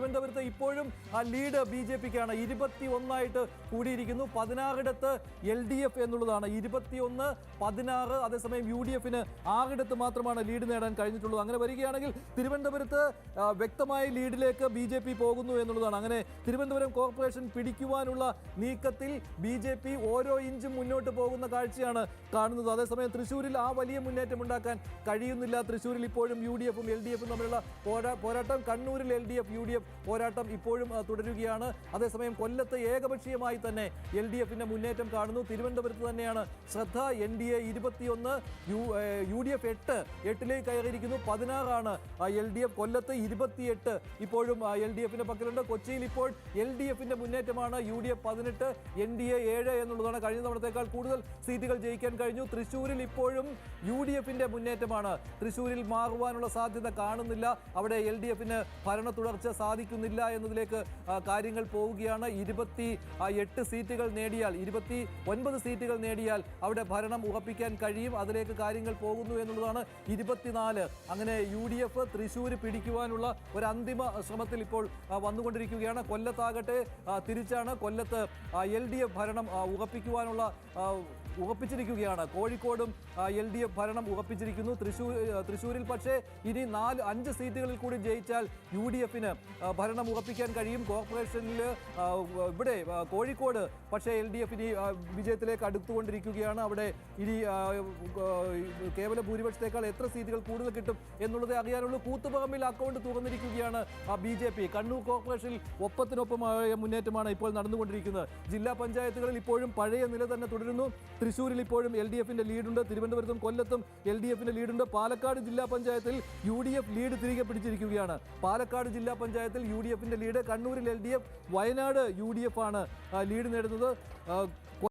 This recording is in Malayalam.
തിരുവനന്തപുരത്ത് ഇപ്പോഴും ആ ലീഡ് BJPക്കാണ്. 21 കൂടിയിരിക്കുന്നു. 16 LDF എന്നുള്ളതാണ്. 21-16. അതേസമയം UDFന് 6 മാത്രമാണ് ലീഡ് നേടാൻ കഴിഞ്ഞിട്ടുള്ളത്. അങ്ങനെ വരികയാണെങ്കിൽ തിരുവനന്തപുരത്ത് വ്യക്തമായ ലീഡിലേക്ക് BJP പോകുന്നു എന്നുള്ളതാണ്. അങ്ങനെ തിരുവനന്തപുരം കോർപ്പറേഷൻ പിടിക്കുവാനുള്ള നീക്കത്തിൽ BJP ഓരോ ഇഞ്ചും മുന്നോട്ട് പോകുന്ന കാഴ്ചയാണ് കാണുന്നത്. അതേസമയം തൃശ്ശൂരിൽ ആ വലിയ മുന്നേറ്റം ഉണ്ടാക്കാൻ കഴിയുന്നില്ല. തൃശ്ശൂരിൽ ഇപ്പോഴും UDFും LDFും തമ്മിലുള്ള പോരാട്ടം. കണ്ണൂരിൽ LDF UDF പോരാട്ടം ഇപ്പോഴും തുടരുകയാണ്. അതേസമയം കൊല്ലത്ത് ഏകപക്ഷീയമായി തന്നെ LDFിന്റെ മുന്നേറ്റം കാണുന്നു. തിരുവനന്തപുരത്ത് തന്നെയാണ് ശ്രദ്ധ. NDA 21, UDF 8 കയറിയിരിക്കുന്നു. 16 LDF. കൊല്ലത്ത് 28 ഇപ്പോഴും LDFിന്റെ പക്കലുണ്ട്. കൊച്ചിയിൽ ഇപ്പോൾ LDFിന്റെ മുന്നേറ്റമാണ്. UDF 18, NDA 7 എന്നുള്ളതാണ്. കഴിഞ്ഞ തവണത്തേക്കാൾ കൂടുതൽ സീറ്റുകൾ ജയിക്കാൻ കഴിഞ്ഞു. തൃശ്ശൂരിൽ ഇപ്പോഴും UDFിന്റെ മുന്നേറ്റമാണ്. തൃശ്ശൂരിൽ മാറുവാനുള്ള സാധ്യത കാണുന്നില്ല. അവിടെ LDFിന് ഭരണ തുടർച്ച സാധിക്കുന്നില്ല എന്നതിലേക്ക് കാര്യങ്ങൾ പോവുകയാണ്. 28 സീറ്റുകൾ നേടിയാൽ 29 സീറ്റുകൾ നേടിയാൽ അവിടെ ഭരണം ഉറപ്പിക്കാൻ കഴിയും. അതിലേക്ക് കാര്യങ്ങൾ പോകുന്നു എന്നുള്ളതാണ്. 24. അങ്ങനെ UDF തൃശ്ശൂർ പിടിക്കുവാനുള്ള ഒരു അന്തിമ ശ്രമത്തിൽ ഇപ്പോൾ വന്നുകൊണ്ടിരിക്കുകയാണ്. കൊല്ലത്താകട്ടെ തിരിച്ചാണ്. കൊല്ലത്ത് LDF ഭരണം ഉറപ്പിച്ചിരിക്കുകയാണ്. കോഴിക്കോടും LDF ഭരണം ഉറപ്പിച്ചിരിക്കുന്നു. തൃശ്ശൂരിൽ പക്ഷേ ഇനി 5 സീറ്റുകളിൽ കൂടി ജയിച്ചാൽ UDFന് ഭരണം ഉറപ്പിക്കാൻ കഴിയും. കോർപ്പറേഷനിൽ ഇവിടെ കോഴിക്കോട് പക്ഷേ LDF ഇനി വിജയത്തിലേക്ക് അടുത്തുകൊണ്ടിരിക്കുകയാണ്. അവിടെ ഇനി കേവല ഭൂരിപക്ഷത്തേക്കാൾ എത്ര സീറ്റുകൾ കൂടുതൽ കിട്ടും എന്നുള്ളത് അറിയാനുള്ള കൂത്തുപറമ്പിൽ അക്കൗണ്ട് തുറന്നിരിക്കുകയാണ് BJP. കണ്ണൂർ കോർപ്പറേഷനിൽ ഒപ്പത്തിനൊപ്പമായ മുന്നേറ്റമാണ് ഇപ്പോൾ നടന്നുകൊണ്ടിരിക്കുന്നത്. ജില്ലാ പഞ്ചായത്തുകളിൽ ഇപ്പോഴും പഴയ നില തന്നെ തുടരുന്നു. തൃശ്ശൂരിൽ ഇപ്പോഴും LDFിന്റെ ലീഡുണ്ട്. തിരുവനന്തപുരത്തും കൊല്ലത്തും LDFിന്റെ ലീഡുണ്ട്. പാലക്കാട് ജില്ലാ പഞ്ചായത്തിൽ UDF ലീഡ് തിരികെ പിടിച്ചിരിക്കുകയാണ്. പാലക്കാട് ജില്ലാ പഞ്ചായത്തിൽ UDFിന്റെ ലീഡ്. കണ്ണൂരിൽ LDF, വയനാട് UDF ആണ് ലീഡ് നേടുന്നത്.